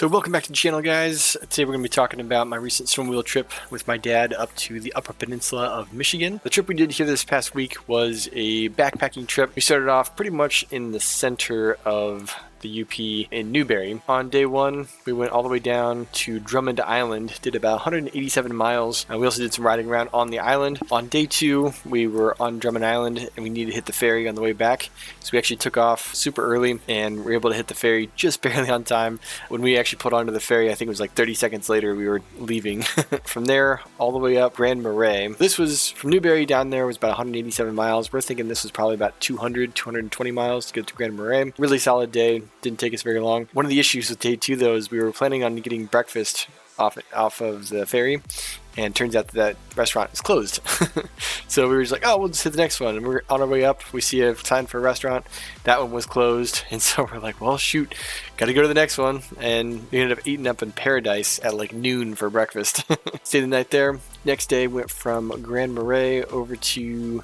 So welcome back to the channel, guys. Today we're going to be talking about my recent snowmobile trip with my dad up to the Upper Peninsula of Michigan. The trip we did here this past week was a backpacking trip. We started off pretty much in the center of the UP in Newberry. On day one, we went all the way down to Drummond Island, did about 187 miles. We also did some riding around on the island. On day two, we were on Drummond Island and we needed to hit the ferry on the way back. So we actually took off super early and were able to hit the ferry just barely on time. When we actually put onto the ferry, I think it was like 30 seconds later, we were leaving. From there, all the way up Grand Marais. This was from Newberry down there was about 187 miles. We're thinking this was probably about 220 miles to get to Grand Marais. Really solid day. Didn't take us very long. One of the issues with day two, though, is we were planning on getting breakfast off of the ferry, and turns out that restaurant is closed. So we were just like, oh, we'll just hit the next one. And we're on our way up. We see a sign for a restaurant. That one was closed. And so we're like, well, shoot, got to go to the next one. And we ended up eating up in Paradise at like noon for breakfast. Stayed the night there. Next day, went from Grand Marais over to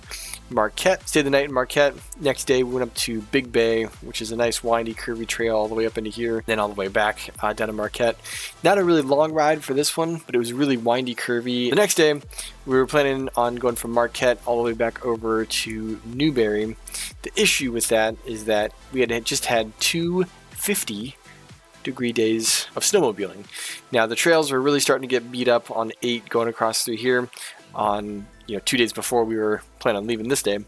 Marquette. Stayed the night in Marquette. Next day, we went up to Big Bay, which is a nice windy, curvy trail all the way up into here. Then all the way back down to Marquette. Not a really long ride for this one, but it was really windy, curvy. The next day, we were planning on going from Marquette all the way back over to Newberry. The issue with that is that we had just had 2 50-degree days of snowmobiling. Now the trails were really starting to get beat up on 8 going across through here on 2 days before we were planning on leaving this day.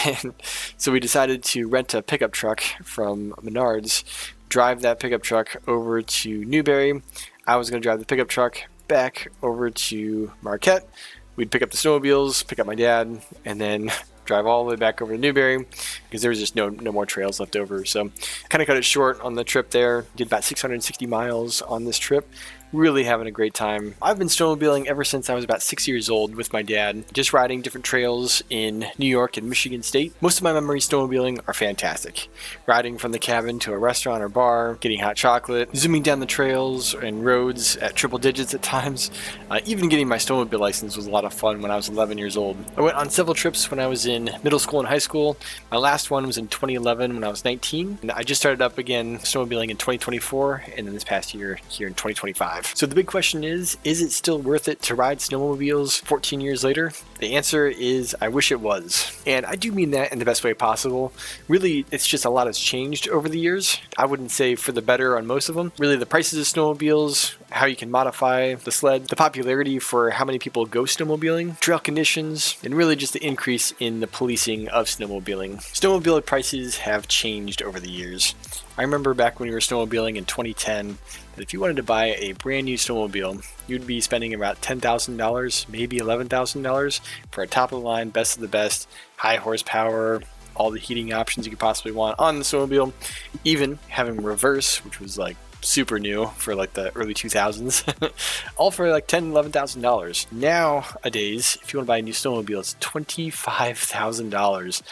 And so we decided to rent a pickup truck from Menards, drive that pickup truck over to Newberry. I was going to drive the pickup truck back over to Marquette. We'd pick up the snowmobiles, pick up my dad, and then drive all the way back over to Newberry because there was just no more trails left over. So kind of cut it short on the trip there. Did about 660 miles on this trip. Really having a great time. I've been snowmobiling ever since I was about 6 years old with my dad, just riding different trails in New York and Michigan State. Most of my memories snowmobiling are fantastic. Riding from the cabin to a restaurant or bar, getting hot chocolate, zooming down the trails and roads at triple digits at times. Even getting my snowmobile license was a lot of fun when I was 11 years old. I went on several trips when I was in middle school and high school. My last one was in 2011 when I was 19. And I just started up again snowmobiling in 2024 and then this past year here in 2025. So the big question is it still worth it to ride snowmobiles 14 years later? The answer is I wish it was. And I do mean that in the best way possible. Really, it's just a lot has changed over the years. I wouldn't say for the better on most of them. Really, the prices of snowmobiles, how you can modify the sled, the popularity for how many people go snowmobiling, trail conditions, and really just the increase in the policing of snowmobiling. Snowmobile prices have changed over the years. I remember back when we were snowmobiling in 2010, that if you wanted to buy a brand new snowmobile, you'd be spending about $10,000, maybe $11,000 for a top of the line, best of the best, high horsepower, all the heating options you could possibly want on the snowmobile, even having reverse, which was like super new for like the early 2000s, all for like $10,000, $11,000. Nowadays, if you want to buy a new snowmobile, it's $25,000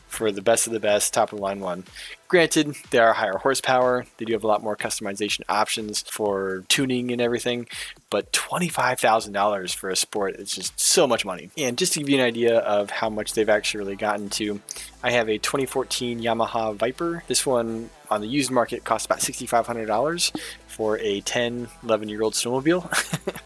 for the best of the best, top of the line one. Granted, they are higher horsepower. They do have a lot more customization options for tuning and everything, but $25,000 for a sport is just so much money. And just to give you an idea of how much they've actually really gotten to, I have a 2014 Yamaha Viper. This one on the used market costs about $6,500 for a 11-year-old snowmobile.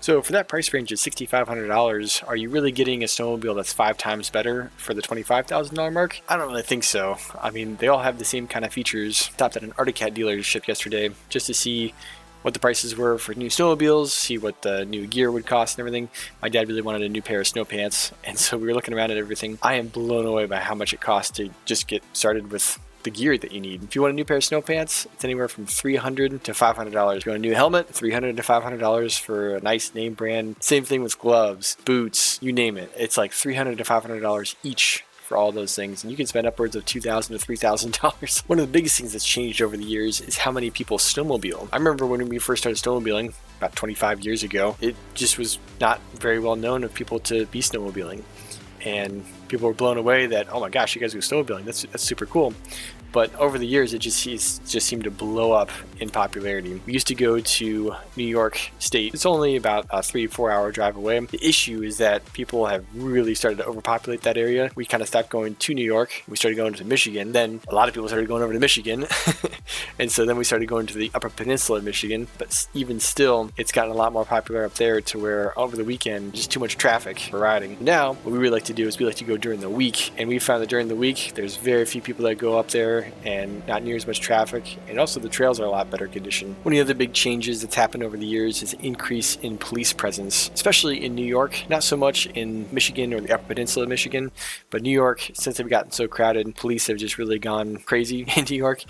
So for that price range of $6,500, are you really getting a snowmobile that's 5 times better for the $25,000 mark? I don't really think so. I mean, they all have the same kind of features. Stopped at an Arctic Cat dealership yesterday just to see what the prices were for new snowmobiles, see what the new gear would cost and everything. My dad really wanted a new pair of snow pants, and so we were looking around at everything. I am blown away by how much it costs to just get started with the gear that you need. If you want a new pair of snow pants, it's anywhere from $300 to $500. If you want a new helmet, $300 to $500 for a nice name brand. Same thing with gloves, boots, you name it. It's like $300 to $500 each for all those things, and you can spend upwards of $2,000 to $3,000. One of the biggest things that's changed over the years is how many people snowmobile. I remember when we first started snowmobiling about 25 years ago, it just was not very well known of people to be snowmobiling. And people were blown away that, oh my gosh, you guys go snowmobiling, that's super cool. But over the years, it just seemed to blow up in popularity. We used to go to New York State. It's only about a 3-4 hour drive away. The issue is that people have really started to overpopulate that area. We kind of stopped going to New York. We started going to Michigan. Then a lot of people started going over to Michigan. And so then we started going to the Upper Peninsula of Michigan. But even still, it's gotten a lot more popular up there to where over the weekend, just too much traffic for riding. Now, what we really like to do is we like to go during the week. And we found that during the week, there's very few people that go up there and not near as much traffic. And also the trails are a lot better condition. One of the other big changes that's happened over the years is an increase in police presence, especially in New York. Not so much in Michigan or the Upper Peninsula of Michigan, but New York, since they've gotten so crowded, police have just really gone crazy in New York.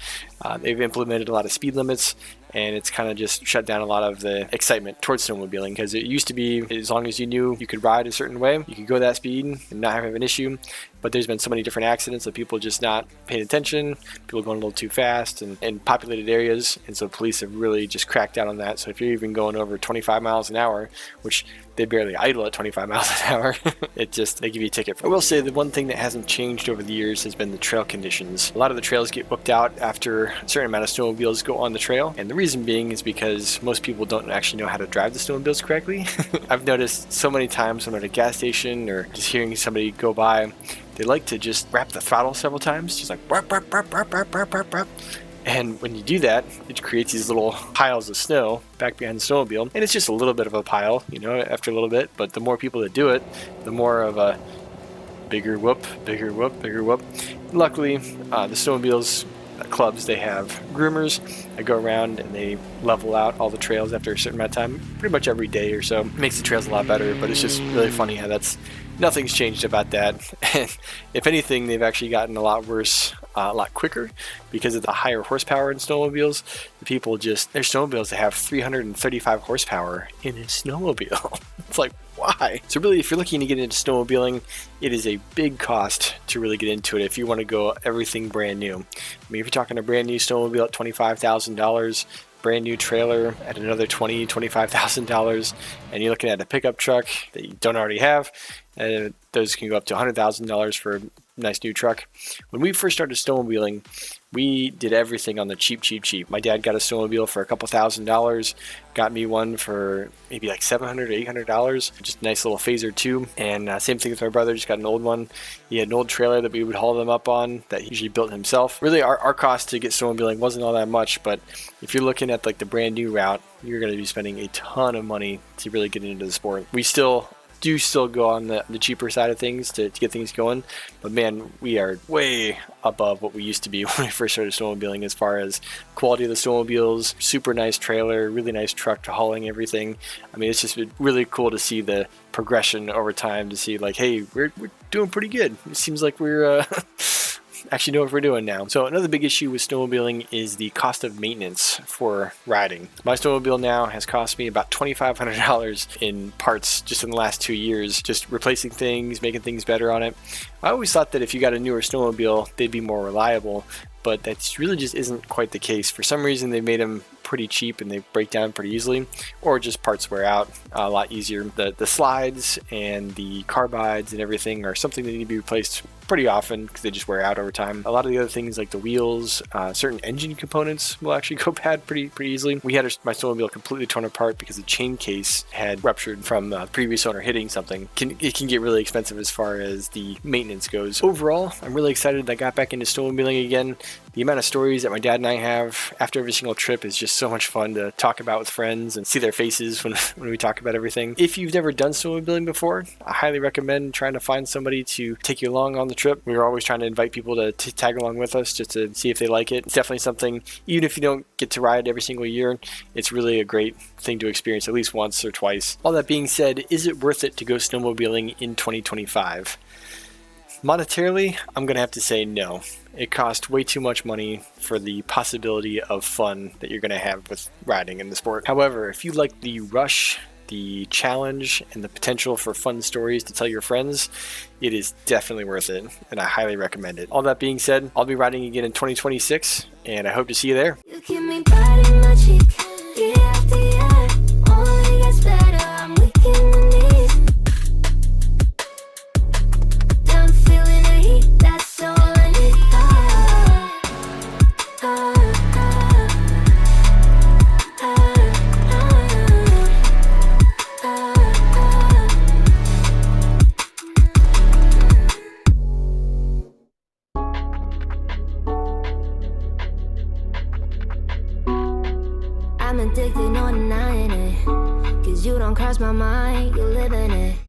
They've implemented a lot of speed limits, and it's kind of just shut down a lot of the excitement towards snowmobiling, because it used to be as long as you knew you could ride a certain way, you could go that speed and not have an issue. But there's been so many different accidents of people just not paying attention, people going a little too fast in populated areas, and so police have really just cracked down on that. So if you're even going over 25 miles an hour, which they barely idle at 25 miles an hour, they give you a ticket. I will say the one thing that hasn't changed over the years has been the trail conditions. A lot of the trails get booked out after a certain amount of snowmobiles go on the trail, and the reason being is because most people don't actually know how to drive the snowmobiles correctly. I've noticed so many times when I'm at a gas station or just hearing somebody go by, they like to just wrap the throttle several times, just like burp, burp, burp, burp, burp, burp, burp, burp. And when you do that, it creates these little piles of snow back behind the snowmobile. And it's just a little bit of a pile, after a little bit. But the more people that do it, the more of a bigger whoop, bigger whoop, bigger whoop. Luckily, the snowmobiles clubs, they have groomers that go around and they level out all the trails after a certain amount of time, pretty much every day or so. It makes the trails a lot better, but it's just really funny how nothing's changed about that. And if anything, they've actually gotten a lot worse, a lot quicker, because of the higher horsepower in snowmobiles. The people there's snowmobiles that have 335 horsepower in a snowmobile. It's like, why? So really, if you're looking to get into snowmobiling, it is a big cost to really get into it if you want to go everything brand new. I mean, if you're talking a brand new snowmobile at $25,000, brand new trailer at another $25,000, and you're looking at a pickup truck that you don't already have, those can go up to $100,000 for a nice new truck. When we first started snowmobiling, we did everything on the cheap. My dad got a snowmobile for a couple $1,000s, got me one for maybe like $700 or $800, just a nice little phaser too. And same thing with my brother, just got an old one. He had an old trailer that we would haul them up on that he usually built himself. Really, our cost to get snowmobiling wasn't all that much, but if you're looking at like the brand new route, you're going to be spending a ton of money to really get into the sport. We still go on the cheaper side of things to get things going, but man, we are way above what we used to be when we first started snowmobiling as far as quality of the snowmobiles. Super nice trailer, really nice truck to hauling everything. I mean, it's just been really cool to see the progression over time, to see like, hey, we're doing pretty good. It seems like we're actually know what we're doing now. So another big issue with snowmobiling is the cost of maintenance for riding. My snowmobile now has cost me about $2,500 in parts just in the last 2 years, just replacing things, making things better on it. I always thought that if you got a newer snowmobile, they'd be more reliable, but that really just isn't quite the case. For some reason, they made them pretty cheap and they break down pretty easily, or just parts wear out a lot easier. The slides and the carbides and everything are something that need to be replaced pretty often because they just wear out over time. A lot of the other things like the wheels, certain engine components will actually go bad pretty easily. We had my snowmobile completely torn apart because the chain case had ruptured from the previous owner hitting something. It can get really expensive as far as the maintenance goes. Overall, I'm really excited that I got back into snowmobiling again. The amount of stories that my dad and I have after every single trip is just so much fun to talk about with friends and see their faces when we talk about everything. If you've never done snowmobiling before, I highly recommend trying to find somebody to take you along on the trip. We were always trying to invite people to tag along with us just to see if they like it. It's definitely something, even if you don't get to ride every single year, it's really a great thing to experience at least once or twice. All that being said, is it worth it to go snowmobiling in 2025? Monetarily, I'm going to have to say no. It costs way too much money for the possibility of fun that you're going to have with riding in the sport. However, if you like the rush, the challenge, and the potential for fun stories to tell your friends, it is definitely worth it, and I highly recommend it. All that being said, I'll be riding again in 2026, and I hope to see you there. You give me body magic, year after year, only gets better, I'm weak in the knees. Done feeling the heat, that's all I need. I'm addicted, no denying it. Cause you don't cross my mind, you live in it.